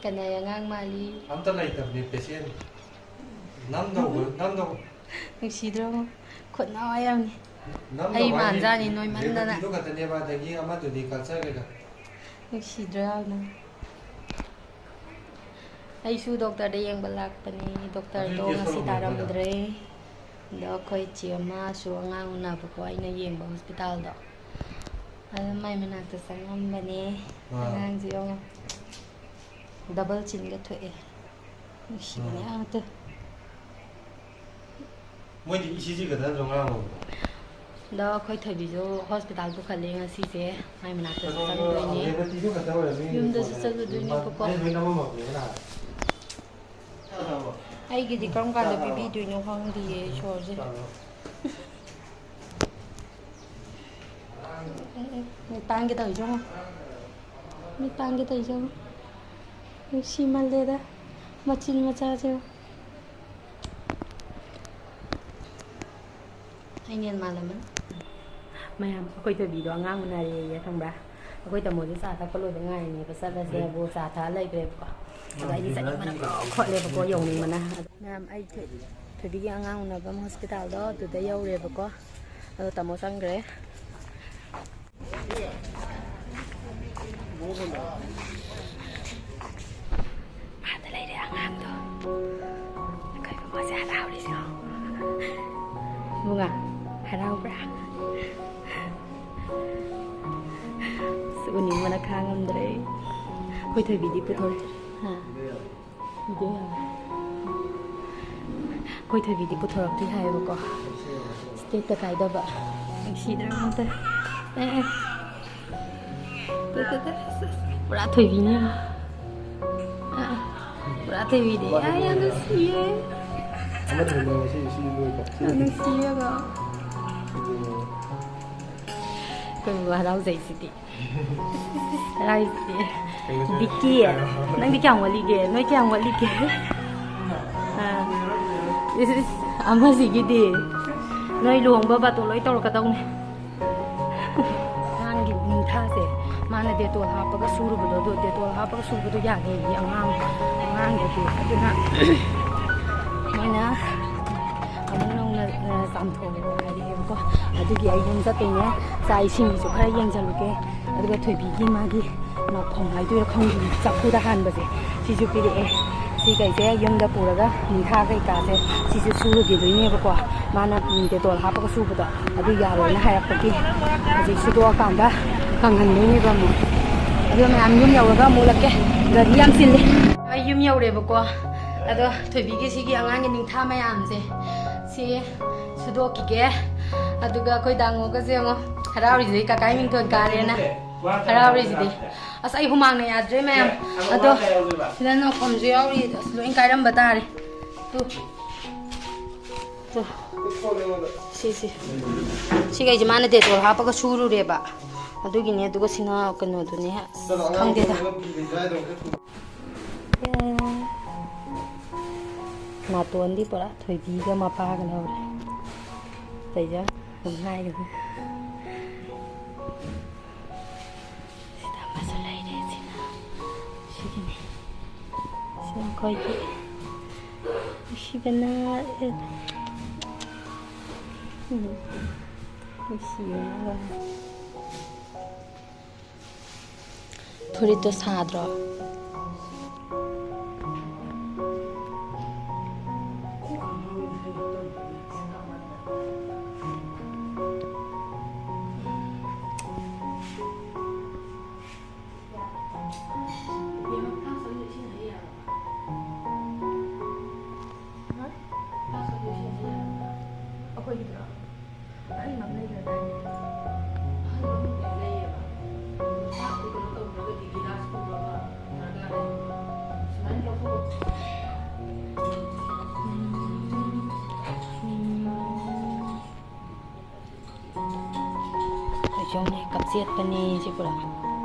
Kanay angang mali. Amta ꯂꯩꯇꯕꯅꯤ ꯄꯦꯁꯦꯟ ꯅꯝꯗꯧ Nagsidro mo. Khot na ayaw ni. Ay manjani noy mandana. ꯗꯨ ꯈꯛꯇꯅꯦꯕ ꯑꯗꯒꯤ ꯑꯃꯗꯨꯗꯤ ꯀꯜꯆꯔ ꯀꯩꯀꯥ Nagsidro na. ꯑꯩꯁꯨ ꯗꯣꯛꯇꯔꯗ ꯌꯦꯡꯕ ꯂꯥꯛꯄꯅꯤ ꯗꯣꯛꯇꯔꯗꯣ ꯉꯁꯤ ꯇꯥꯔꯝꯗ꯭ꯔꯦ ꯑꯗꯣ ꯑꯩꯈꯣꯏ ꯆꯦ ꯑꯃꯁꯨ ꯑꯉꯥꯡ ꯎꯅꯕꯀꯣ ꯑꯩꯅ ꯌꯦꯡꯕ ꯍꯣꯁꯄꯤꯇꯥꯜꯗꯣ ꯑꯗꯨ ꯃꯥꯏ ꯃꯅꯥꯛꯇ ꯆꯪꯉꯝꯕꯅꯦ ꯑꯉꯥꯡꯁꯦ ꯌꯦꯡꯉꯣ ꯗꯕꯜ ꯆꯤꯟꯒ ꯊꯣꯛꯑꯦ ꯅꯨꯡꯁꯤꯕꯅꯦ ꯉꯥꯛꯇ ꯃꯣꯏꯗꯤ ꯏꯁꯤꯖꯤ ꯈꯛꯇ ꯅꯠꯇ꯭ꯔꯣ ꯉꯔꯥꯡ ꯑꯗꯣ ꯑꯩꯈꯣꯏ ꯊꯣꯏꯕꯤꯁꯨ ꯍꯣꯁꯄꯤꯇꯥꯜ ꯄꯨꯈꯠꯂꯦ ꯉꯁꯤꯁꯦ ꯃꯥꯏ ꯃꯅꯥꯛꯇꯁꯨ ꯆꯪꯗꯣꯏꯅꯦ ꯌꯨꯝꯗꯁꯨ ꯆꯠꯂꯨꯗꯣꯏꯅꯦꯕꯀꯣ ꯑꯩꯒꯤꯗꯤ ꯀꯔꯝ ꯀꯥꯟꯗ ꯄꯤꯕꯤꯗꯣꯏꯅꯣ ꯈꯪꯗꯤꯌꯦ ꯏꯁꯣꯔꯁꯦ ꯅꯤꯄꯥꯟꯒꯤ ꯇꯧꯏꯁꯦ ꯅꯤꯄꯥꯟꯒꯤ ꯇꯧꯏꯁꯦ ꯅꯨꯡꯁꯤꯃꯜꯂꯦꯗ ꯃꯆꯤꯟ ꯃꯆꯥꯁꯦ ꯑꯩꯅꯦꯟ ꯃꯥꯜꯂꯝꯃꯅꯤ ꯃꯌꯥꯝ ꯑꯩꯈꯣꯏ ꯊꯣꯏꯕꯤꯗꯣ ꯑꯉꯥꯡ ꯎꯅꯔꯦꯌꯦ ꯈꯪꯕ꯭ꯔꯥ ꯑꯩꯈꯣꯏ ꯇꯥꯃꯣꯁꯦ ꯆꯥ ꯊꯛꯄ ꯂꯣꯏꯕ ꯉꯥꯏꯔꯤꯅꯦꯕ ꯆꯠꯂꯁꯦꯕꯨ ꯆꯥ ꯊꯛꯑ ꯂꯩꯈ꯭ꯔꯦꯕꯀꯣ ꯑꯗꯣ ꯑꯩꯗꯤ ꯆꯠꯅꯤꯡꯕꯅ ꯈꯣꯠꯂꯦꯕꯀꯣ ꯌꯧꯅꯤꯡꯕꯅ ꯃꯌꯥꯝ ꯑꯩ ꯊꯣꯏꯕꯤꯒꯤ ꯑꯉꯥꯡ ꯎꯅꯕ ꯍꯣꯁꯄꯤꯇꯥꯜꯗꯣ ꯑꯗꯨꯗ ꯌꯧꯔꯦꯕꯀꯣ ꯑꯗꯣ ꯇꯥꯃꯣ ꯆꯪꯈ꯭ꯔꯦ ꯑꯥꯗ ꯂꯩꯔꯦ ꯑꯉꯥꯡꯗꯣ ꯑꯩꯈꯣꯏ ꯃꯃꯥꯁꯦ ꯍꯔꯥꯎꯔꯤꯁꯦ ꯕꯨꯡꯉꯥ ꯍꯔꯥꯎꯕ꯭ꯔꯥ ꯎꯅꯤꯡꯕꯅ ꯈꯥꯡꯉꯝꯗ꯭ꯔꯦ ꯑꯩꯈꯣꯏ ꯊꯣꯏꯕꯤꯗꯤ ꯄꯨꯊꯣꯔꯛꯇ꯭ꯔꯦ ꯚꯤꯗꯤꯑꯣ ꯌꯥꯎꯋꯦ ꯑꯩꯈꯣꯏ ꯊꯣꯏꯕꯤꯗꯤ ꯄꯨꯊꯣꯔꯛꯇ꯭ꯔꯤ ꯍꯥꯏꯌꯦꯕꯀꯣ ꯁ꯭ꯇꯦꯠꯇ ꯀꯥꯏꯗꯕ ꯅꯨꯡꯁꯤꯗ꯭ꯔꯥ ꯑꯝꯇ ꯄꯨꯔꯥ ꯊꯣꯏꯕꯤꯅꯦ ꯄꯨꯔá ꯊꯣꯏꯕꯤꯅꯦ ꯌꯥꯝ ꯅꯨꯡꯁꯤꯌꯦ ꯅꯨꯡꯁꯤꯌꯦꯕ ꯑꯩꯈꯣꯏ ꯍꯔꯥꯎꯖꯩꯁꯤꯗꯤ ꯍꯔꯥꯎꯖꯩꯁꯤꯗꯤ ꯕꯤꯛꯀꯤ ꯅꯪꯗꯤ ꯀꯌꯥꯝ ꯋꯥꯠꯂꯤꯒꯦ ꯅꯣꯏ ꯀꯌꯥꯝ ꯋꯥꯠꯂꯤꯒꯦ ꯑꯃꯁꯤꯒꯤꯗꯤ ꯅꯣꯏ ꯂꯨꯍꯣꯡꯕ ꯕꯥꯇꯣꯟ ꯂꯣꯏ ꯇꯧꯔꯛꯀꯗꯧꯅꯦ ꯑꯉꯥꯡꯒꯤ ꯅꯤꯡꯊꯥꯁꯦ ꯃꯥꯅ ꯗꯦꯇꯣꯜ ꯍꯥꯞꯄꯒ ꯁꯨꯔꯨꯕꯗꯣ ꯑꯗꯣ ꯗꯦꯇꯣꯜ ꯍꯥꯞꯄꯒ ꯁꯨꯕꯗꯣ ꯌꯥꯗꯦꯌꯦ ꯑꯉꯥꯡꯗꯗꯤ ꯑꯗꯨꯅ ꯃꯣꯏꯅ ꯑꯃꯨꯛ ꯅꯧꯅ ꯆꯥꯝꯊꯣꯛꯑꯣ ꯍꯥꯏꯔꯛꯑꯦꯕꯀꯣ ꯑꯗꯨꯒꯤ ꯑꯩ ꯌꯨꯝ ꯆꯠꯇꯣꯏꯅꯦ ꯆꯥꯛ ꯏꯁꯤꯡꯒꯤꯁꯨ ꯈꯔ ꯌꯦꯡꯁꯤꯜꯂꯨꯒꯦ ꯑꯗꯨꯒ ꯊꯣꯏꯕꯤꯒꯤ ꯃꯥꯒꯤ ꯅꯥꯎꯐꯝ ꯍꯥꯏꯗꯣꯏꯔꯥ ꯈꯪꯗꯦ ꯆꯐꯨꯗ ꯍꯥꯟꯕꯁꯦ ꯁꯤꯁꯨ ꯄꯤꯔꯛꯑꯦ ꯁꯤꯈꯩꯁꯦ ꯌꯨꯝꯗ ꯄꯨꯔꯒ ꯅꯤꯡꯊꯥ ꯀꯩꯀꯥꯁꯦ ꯁꯤꯁꯨ ꯁꯨꯔꯨꯈꯤꯗꯣꯏꯅꯦꯕꯀꯣ ꯃꯥꯅ ꯗꯦꯇꯣꯜ ꯍꯥꯞꯄꯒ ꯁꯨꯕꯗꯣ ꯑꯗꯨ ꯌꯥꯔꯣꯏꯅ ꯍꯥꯏꯔꯛꯄꯒꯤ ꯍꯧꯖꯤꯛ ꯁꯨꯗꯣꯛꯑꯀꯥꯟꯗ ꯀꯪꯍꯟꯗꯣꯏꯅꯦꯕ ꯑꯃꯨꯛ ꯑꯗꯨ ꯃꯌꯥꯝ ꯌꯨꯝ ꯌꯧꯔꯒ ꯑꯃꯨꯛ ꯎꯠꯂꯛꯀꯦ ꯒꯥꯔꯤ ꯌꯥꯝ ꯆꯤꯜꯂꯤ ꯑꯩ ꯌꯨꯝ ꯌꯧꯔꯦꯕꯀꯣ ꯑꯗꯣ ꯊꯣꯏꯕꯤꯒꯤ ꯁꯤꯒꯤ ꯑꯉꯥꯡꯒꯤ ꯅꯤꯡꯊꯥ ꯃꯌꯥꯝꯁꯦ ꯁꯤ ꯁꯨꯗꯣꯛꯈꯤꯒꯦ ꯑꯗꯨꯒ ꯑꯩꯈꯣꯏ ꯗꯥꯡꯉꯣꯒꯁꯦ ꯑꯃꯨꯛ ꯍꯔꯥꯎꯔꯤꯁꯤꯗꯤ ꯀꯀꯥꯏ ꯃꯤꯡꯊꯣꯟ ꯀꯥꯔꯦꯅ ꯍꯔꯥꯎꯔꯤꯁꯤꯗꯤ ꯑꯁ ꯑꯩ ꯍꯨꯃꯥꯡꯅ ꯌꯥꯗ꯭ꯔꯦ ꯃꯌꯥꯝ ꯑꯗꯣ ꯁꯤꯗ ꯅꯥꯎꯐꯝꯁꯨ ꯌꯥꯎꯔꯤ ꯑꯁ ꯂꯣꯏ ꯀꯥꯏꯔꯝꯕ ꯇꯥꯔꯦ ꯁꯤꯈꯩꯁꯦ ꯃꯥꯅ ꯗꯦꯇꯣꯜ ꯍꯥꯞꯄꯒ ꯁꯨꯔꯨꯔꯦꯕ ꯑꯗꯨꯒꯤꯅꯦ ꯑꯗꯨꯒ ꯁꯤꯅ ꯀꯩꯅꯣꯗꯨꯅꯦ ꯈꯪꯗꯦꯗ ꯅꯥꯇꯣꯟꯗꯤ ꯄꯨꯔꯥ ꯊꯣꯏꯕꯤꯒ ꯃꯄꯥꯒ ꯂꯧꯔꯦ ꯇꯩꯖ ꯑꯗꯨꯝ ꯍꯥꯏꯒꯅꯤ ꯁꯤꯗ ꯑꯃꯁꯨ ꯂꯩꯔꯦ ꯁꯤꯅ ꯁꯤꯒꯤꯅꯤ ꯁꯤ ꯑꯩꯈꯣꯏꯒꯤ ꯅꯨꯡꯁꯤꯕꯅ ꯅꯨꯡꯁꯤꯕꯅ ꯐꯨꯔꯤꯠꯇꯣ ꯁꯥꯗ꯭ꯔꯣ ꯌꯣꯡꯅꯦ ꯀꯞꯆꯦꯠꯄꯅꯦ ꯁꯤ ꯄꯨꯔꯥ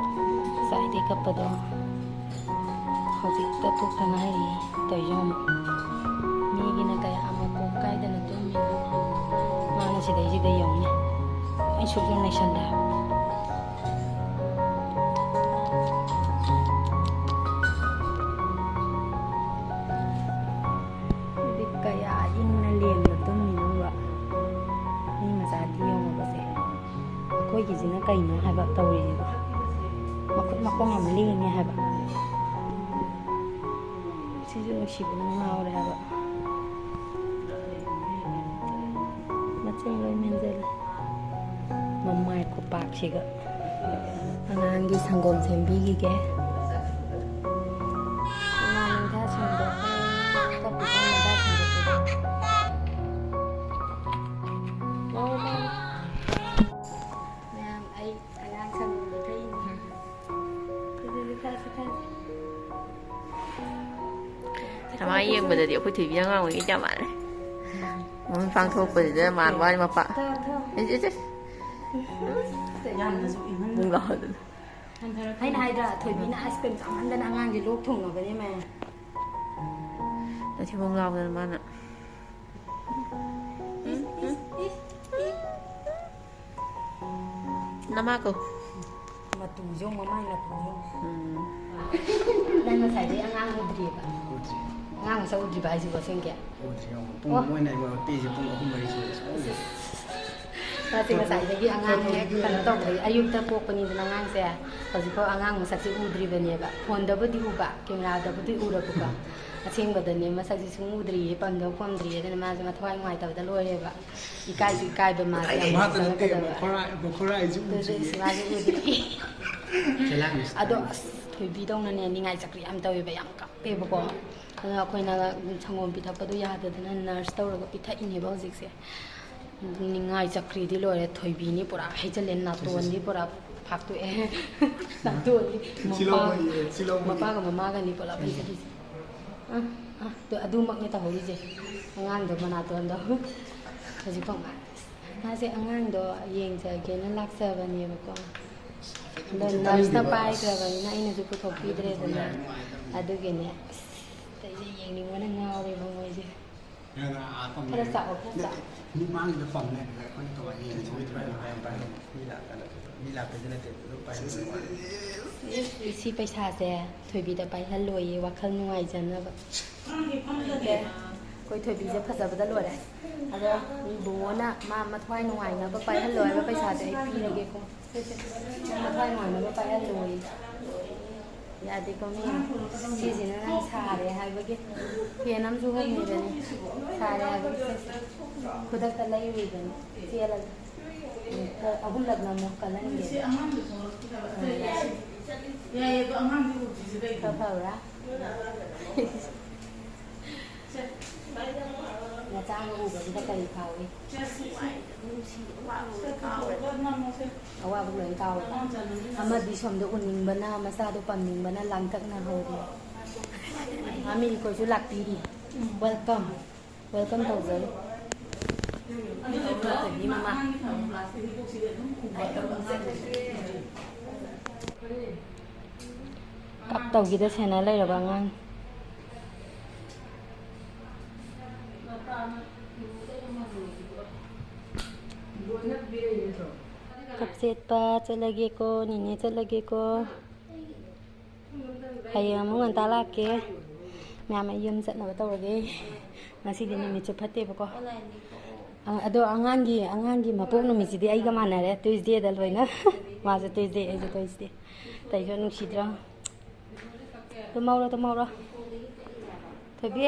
ꯉꯁꯥꯏꯗꯩ ꯀꯞꯄꯗꯣ ꯍꯧꯖꯤꯛꯇ ꯊꯣꯛꯇ ꯉꯥꯏꯔꯤ ꯇꯧꯖꯣꯝ ꯃꯤꯒꯤꯅ ꯀꯌꯥ ꯑꯃ ꯀꯣꯛ ꯀꯥꯏꯗꯅ ꯇꯨꯝꯃꯤꯅꯣ ꯃꯥꯅ ꯁꯤꯗꯩꯁꯤꯗ ꯌꯧꯅꯤ ꯑꯩ ꯁꯨꯛꯌꯥꯝ ꯂꯩꯁꯜꯂꯦ ꯁꯤꯅ ꯀꯩꯅꯣ ꯍꯥꯏꯕ ꯇꯧꯔꯤꯁꯤꯕꯣ ꯃꯈꯨꯠ ꯃꯈꯣꯡ ꯌꯥꯝ ꯂꯦꯡꯉꯦ ꯍꯥꯏꯕ ꯁꯤꯁꯨ ꯅꯨꯡꯁꯤꯕꯅ ꯉꯥꯎꯔꯦ ꯍꯥꯏꯕ ꯃꯆꯤꯟ ꯂꯣꯏ ꯃꯦꯟꯁꯤꯜꯂꯦ ꯃꯃꯥꯏ ꯈꯨꯄꯥꯛꯁꯤꯒ ꯑꯉꯥꯡꯒꯤ ꯁꯪꯒꯣꯝ ꯁꯦꯝꯕꯤꯈꯤꯒꯦ ꯏꯃꯥ ꯅꯤꯡꯊꯥ ꯁꯦꯡꯗꯣꯛꯈ꯭ꯔꯦ ꯀꯞꯄꯤꯀꯥꯟ ꯅꯤꯡꯊꯥ ꯁꯦꯡꯗꯣꯛꯈ꯭ꯔꯦ ꯃꯌꯥꯝ ꯑꯩ ꯑꯉꯥꯡ ꯁꯪꯒꯣꯝꯗꯣ ꯊꯛꯏꯅꯦ ꯑꯗꯨꯗꯤ ꯈꯔꯁꯨ ꯊꯃꯥ ꯌꯦꯡꯕꯗꯗꯤ ꯑꯩꯈꯣꯏ ꯊꯣꯏꯕꯤ ꯑꯉꯥꯡ ꯑꯣꯏꯉꯩ ꯆꯞ ꯃꯥꯟꯅꯩ ꯃꯃꯤꯠ ꯄꯥꯡꯊꯣꯛꯄꯁꯤꯗ ꯃꯥꯟꯕ ꯋꯥꯅꯤ ꯃꯄꯥ ꯕꯨꯡꯒꯥꯎꯗꯅ ꯑꯩꯅ ꯍꯥꯏꯗ꯭ꯔꯥ ꯊꯣꯏꯕꯤꯅ ꯑꯥꯏꯁ ꯀ꯭ꯔꯤꯝ ꯆꯥꯃꯟꯗꯅ ꯑꯉꯥꯡꯁꯦ ꯂꯣꯛ ꯊꯨꯡꯉꯕꯅꯦ ꯃꯌꯥꯝ ꯅꯊꯤꯕꯣꯡ ꯂꯥꯎꯗꯅ ꯃꯥꯅ ꯅꯃꯥꯀꯣ ꯃꯇꯨꯁꯨ ꯃꯃꯥꯏ ꯃꯇꯨꯁꯨ ꯅꯪ ꯉꯁꯥꯏꯗꯩ ꯑꯉꯥꯡ ꯎꯗ꯭ꯔꯤꯑꯕ ꯑꯉꯥꯡ ꯃꯁꯛ ꯎꯗ꯭ꯔꯤꯕ ꯍꯥꯏꯁꯤꯕꯣ ꯁꯦꯡꯀꯦ ꯄꯨꯡ ꯃꯣꯏꯅ ꯑꯩꯉꯣꯟꯗ ꯄꯤꯁꯦ ꯄꯨꯡ 3-4 ꯁꯨꯔꯦ ꯃꯥꯁꯦ ꯉꯁꯥꯏꯗꯒꯤ ꯑꯉꯥꯡ ꯍꯦꯛ ꯀꯩꯅꯣ ꯇꯧꯕꯗꯒꯤ ꯑꯌꯨꯛꯇ ꯄꯣꯛꯄꯅꯤꯗꯅ ꯑꯉꯥꯡꯁꯦ ꯍꯧꯖꯤꯛꯐꯥꯎ ꯑꯉꯥꯡ ꯃꯁꯛꯁꯦ ꯎꯗ꯭ꯔꯤꯕꯅꯦꯕ ꯐꯣꯟꯗꯕꯨꯗꯤ ꯎꯕ ꯀꯦꯃꯦꯔꯥꯗꯕꯨꯗꯤ ꯎꯔꯕꯀꯣ ꯑꯁꯦꯡꯕꯗꯅꯦ ꯃꯁꯛꯁꯦ ꯁꯨꯡ ꯎꯗ꯭ꯔꯤꯌꯦ ꯄꯝꯗꯕ ꯄꯝꯗ꯭ꯔꯤꯌꯦ ꯑꯗꯨꯅ ꯃꯥꯁꯦ ꯃꯊꯋꯥꯏ ꯅꯨꯡꯉꯥꯏꯇꯕꯗ ꯂꯣꯏꯔꯦꯕ ꯏꯀꯥꯏꯁꯨ ꯏꯀꯥꯏꯕ ꯃꯥꯁꯦ ꯌꯥꯝ ꯆꯪꯉꯛꯀꯗꯕ ꯃꯥꯁꯦ ꯎꯗ꯭ꯔꯤ ꯑꯗꯣ ꯑꯁ ꯊꯣꯏꯕꯤꯗꯧꯅꯅꯦ ꯅꯤꯡꯉꯥꯏ ꯆꯀ꯭ꯔꯤ ꯌꯥꯝ ꯇꯧꯋꯦꯕ ꯌꯥꯝ ꯀꯞꯄꯦꯕꯀꯣ ꯑꯗꯨꯅ ꯑꯩꯈꯣꯏꯅ ꯁꯪꯒꯣꯝ ꯄꯤꯊꯛꯄꯗꯣ ꯌꯥꯗꯗꯅ ꯅꯔꯁ ꯇꯧꯔꯒ ꯄꯤꯊꯛꯏꯅꯦꯕ ꯍꯧꯖꯤꯛꯁꯦ ꯅꯤꯡꯉꯥꯏ ꯆꯀ꯭ꯔꯤꯗꯤ ꯂꯣꯏꯔꯦ ꯊꯣꯏꯕꯤꯅꯤ ꯄꯨꯔꯥ ꯍꯩꯖꯜꯂꯦ ꯅꯥꯇꯣꯟꯗꯤ ꯄꯨꯔꯥ ꯐꯥꯛꯇꯣꯛꯑꯦ ꯅꯥꯇꯣꯟꯗꯤ ꯃꯄꯥꯒ ꯃꯃꯥꯒꯅꯤ ꯄꯨꯂꯞ ꯍꯩꯖꯜꯂꯤꯁꯦ ꯑꯗꯨꯃꯛꯅꯤ ꯇꯧꯍꯧꯔꯤꯁꯦ ꯑꯉꯥꯡꯗꯣ ꯃꯅꯥꯇꯣꯟꯗꯣ ꯍꯧꯖꯤꯛꯐꯥꯎ ꯃꯥꯁꯦ ꯑꯉꯥꯡꯗꯣ ꯌꯦꯡꯖꯒꯦꯅ ꯂꯥꯛꯆꯕꯅꯦꯕꯀꯣ ꯑꯗꯣ ꯅꯔꯁꯅ ꯄꯥꯏꯈ꯭ꯔꯕꯅꯤꯅ ꯑꯩꯅꯁꯨ ꯄꯨꯊꯣꯛꯄꯤꯗ꯭ꯔꯦꯗꯅ ꯑꯗꯨꯒꯤꯅꯦ ꯑꯩꯁꯦ ꯌꯦꯡꯅꯤꯡꯕꯅ ꯉꯥꯎꯔꯦꯕ ꯃꯣꯏꯁꯦ ꯈꯔ ꯆꯥꯛꯑꯣ ꯈꯔ ꯆꯥꯛꯑꯣ ꯃꯤꯃꯥꯡꯁꯤꯗ ꯄꯝꯃꯦ ꯑꯩꯈꯣꯏꯅ ꯇꯧꯔ ꯃꯤ ꯂꯥꯛꯄꯗꯤ ꯅꯠꯇꯦ ꯁꯤ ꯄꯩꯁꯥꯁꯦ ꯊꯣꯏꯕꯤꯗ ꯄꯥꯏꯍꯜꯂꯣꯏꯌꯦ ꯋꯥꯈꯜ ꯅꯨꯡꯉꯥꯏꯖꯅꯕ ꯑꯩꯈꯣꯏ ꯊꯣꯏꯕꯤꯁꯦ ꯐꯖꯕꯗ ꯂꯣꯏꯔꯦ ꯑꯗꯣ ꯏꯕꯨꯡꯉꯣꯅ ꯃꯥ ꯃꯊꯋꯥꯏ ꯅꯨꯡꯉꯥꯏꯅꯕ ꯄꯥꯏꯍꯜꯂꯣ ꯍꯥꯏꯕ ꯄꯩꯁꯥꯁꯦ ꯑꯩ ꯄꯤꯔꯒꯦꯀꯣ ꯃꯊꯋꯥꯏ ꯅꯨꯡꯉꯥꯏꯅꯕ ꯄꯥꯏꯍꯜꯂꯣꯏ ꯌꯥꯗꯦꯀꯣ ꯃꯤ ꯁꯤꯁꯤꯅ ꯅꯪ ꯁꯥꯔꯦ ꯍꯥꯏꯕꯒꯤ ꯐꯦꯟ ꯑꯃꯁꯨ ꯍꯣꯡꯉꯤꯕꯅꯤ ꯁꯥꯔꯦ ꯍꯥꯏꯕꯒꯤ ꯈꯨꯗꯛꯇ ꯂꯩꯔꯨꯏꯕꯅꯤ ꯆꯦꯜꯂꯒ 3ꯂꯛꯅ ꯑꯃꯨꯛ ꯀꯜꯍꯟꯒꯦ ꯈꯔ ꯐꯕ꯭ꯔꯥ ꯅꯆꯥꯅ ꯎꯕꯁꯤꯗ ꯀꯔꯤ ꯐꯥꯎꯏ ꯑꯋꯥꯕ ꯂꯣꯏ ꯀꯥꯎꯔꯦ ꯑꯃꯗꯤ ꯁꯣꯝꯗ ꯎꯅꯤꯡꯕꯅ ꯃꯆꯥꯗꯣ ꯄꯝꯅꯤꯡꯕꯅ ꯂꯥꯡꯇꯛꯅ ꯍꯧꯔꯤ ꯑꯃꯤꯈꯣꯏꯁꯨ ꯂꯥꯛꯄꯤꯔꯤ ꯋꯦꯜꯀꯝ ꯇꯧꯖꯔꯤ ꯃꯃꯥ ꯀꯞ ꯇꯧꯈꯤꯗ ꯁꯦꯟꯅ ꯂꯩꯔꯕ ꯑꯉꯥꯡ ꯀꯞ ꯁꯦꯠꯄ ꯆꯠꯂꯒꯦꯀꯣ ꯅꯤꯅꯦ ꯆꯠꯂꯒꯦꯀꯣ ꯍꯌꯦꯡ ꯑꯃꯨꯛ ꯉꯟꯇꯥ ꯂꯥꯛꯀꯦ ꯃꯌꯥꯝ ꯑꯩ ꯌꯨꯝ ꯆꯠꯅꯕ ꯇꯧꯔꯒꯦ ꯉꯁꯤꯗꯤ ꯅꯨꯃꯤꯠꯁꯨ ꯐꯠꯇꯦꯕꯀꯣ ꯑꯗꯣ ꯑꯉꯥꯡꯒꯤ ꯃꯄꯣꯛ ꯅꯨꯃꯤꯠꯁꯤꯗꯤ ꯑꯩꯒ ꯃꯥꯟꯅꯔꯦ ꯇ꯭ꯌꯨꯁꯗꯦꯗ ꯂꯣꯏꯅ ꯃꯥꯁꯨ ꯇ꯭ꯌꯨꯁꯗꯦ ꯑꯩꯁꯨ ꯇ꯭ꯌꯨꯁꯗꯦ ꯇꯩꯁꯨ ꯅꯨꯡꯁꯤꯗ꯭ꯔꯣ ꯇꯨꯝꯍꯧꯔꯣ ꯊꯣꯏꯕꯤ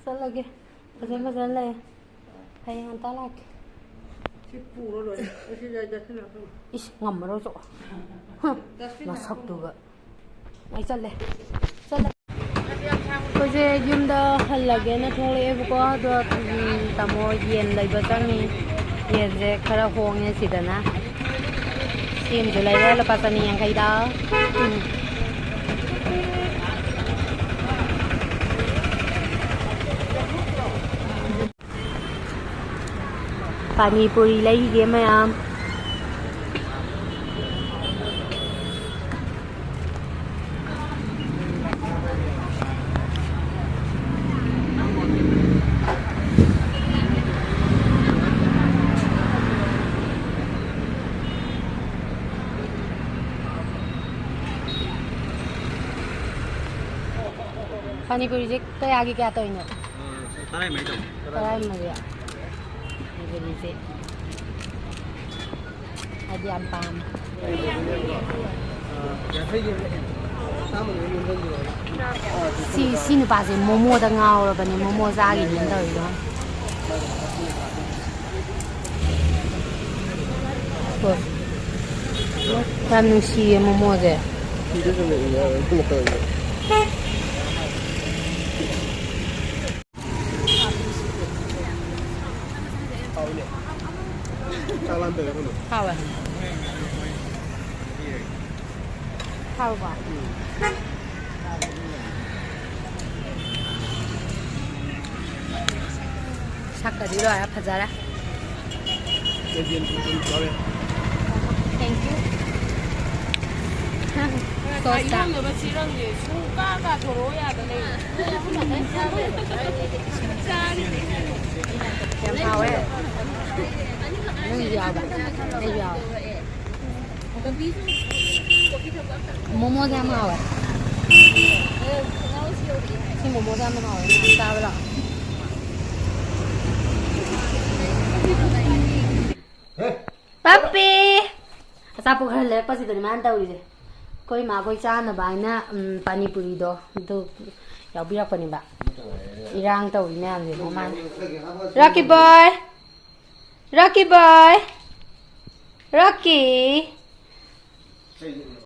ꯆꯠꯂꯒꯦ ꯐꯖꯅ ꯂꯩ ꯍꯌꯦꯡ ꯉꯟꯇꯥ ꯂꯥꯛꯀꯦ 이씨 ꯉꯝꯃꯔꯣꯏ ꯅꯁꯛꯇꯨꯒ ꯑꯩ ꯆꯠꯂꯦ ꯑꯩꯈꯣꯏꯁꯦ ꯌꯨꯝꯗ ꯍꯜꯂꯒꯦꯅ ꯊꯣꯛꯂꯛꯑꯦꯕꯀꯣ ꯑꯗꯣ ꯇꯥꯃꯣ ꯌꯦꯟ ꯂꯩꯕ ꯆꯪꯉꯤ ꯌꯦꯟꯁꯦ ꯈꯔ ꯍꯣꯡꯉꯦ ꯁꯤꯗꯅ ꯁꯦꯝꯁꯨ ꯂꯩꯔꯦ ꯂꯨꯄꯥ 150ꯗ ꯄꯥꯅꯤꯄꯨꯔꯤ ꯂꯩꯒꯦ ꯃꯌꯥꯝ 파니푸리제 kayagi kaya to inyo? Taray may to. Taray may ya. Pa니푸리제. ꯍꯥꯏꯗꯤ ꯌꯥꯝ ꯄꯥꯝꯃꯦ ꯁꯤ ꯅꯨꯄꯥꯁꯦ ꯃꯣꯃꯣꯗ ꯉꯥꯎꯔꯕꯅꯦ ꯃꯣꯃꯣ ꯆꯥꯈꯤꯅꯦꯅ ꯇꯧꯔꯤꯗꯣ ꯍꯣꯏ ꯌꯥꯝ ꯅꯨꯡꯁꯤꯌꯦ ꯃꯣꯃꯣꯁꯦ 하와 하와 색깔이 이러야 파자라 땡큐 소스다 양파에 모모 담아와. 이 모모 담아와. 따블라. 빠삐. 아사포 갈래 빠지더니 만다 우리제. 거의 마고이 짜나 바이나 파니푸리도 또 야비라거니 바. 이랑 또 우리 매한데 뭐만. Rocky boy. Rocky boy. Rocky.